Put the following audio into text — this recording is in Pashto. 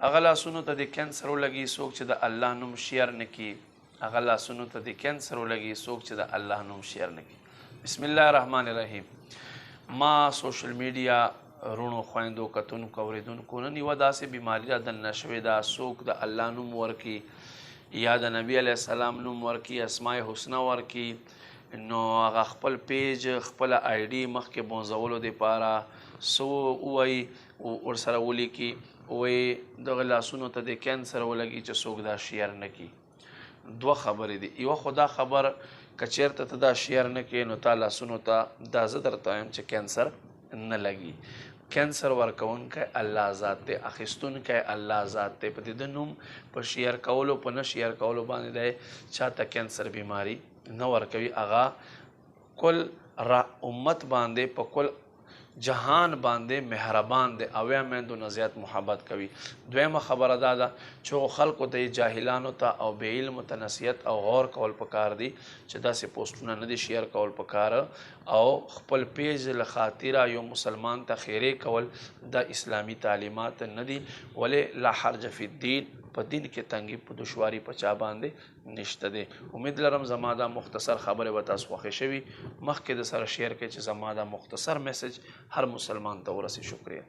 هغه لاسونو ته د کینسر ولګي څوک چې د الله نوم شیر نه کړي هغه لاسونو ته د کینسر ولګي څوک چې د الله نوم شیر نه کړي. بسم الله الرحمن الرحیم. ما سوشل میډیا رونو خویندو کتونکو اورېدونکو نن یوه داسې بیماري را دننه شوې ده څوک د الله نوم ورکړي یا د نبي علیه السلام نوم ورکړي اسماء حسنه ورکړي نو هغه خپل پیج خپله آی ډي مخکې بونځولو دپاره څه ووایي ورسره ولیکي وایي دغه لاسونو ته د کینسر ولګي چې څوک دا شیر نه کړي. دوه خبرې دي. یوه خو دا خبر که چېرته ته دا شیر نه کړې نو تا لاسونو ته دا زه درته وایم چې کینسر نه لګي. کینسر ورکوونکی الله ذات دی، اخیستونکی الله ذات دی. په د ده نوم په شیر کولو په نه شیر کولو باندې دی چاته کینسر بیماري نه ورکوي. هغه کل امت باندې په کل جهان باندې مهربان دی او یا میندو نه زیات محبت کوي. دویمه خبره دا ده چې خلکو ته جاهلانو ته او بې علمو ته نصیحت او غور کول پکار دي چې داسې پوسټونه نه دي شیر کول پکار او خپل پیج له خاطره یو مسلمان ته خیرې کول د اسلامي تعلیمات نه دي. ولې لا حرج فی الدین، په دین کې تنګي په دشواري په چا باندې نشته دی. امید لرم زما دا مختصر خبره به تاسو خوښې شوي. مخکې د سره شیر کړئ چې زما دا مختصر میسج هر مسلمان ته ورسي. شکریہ.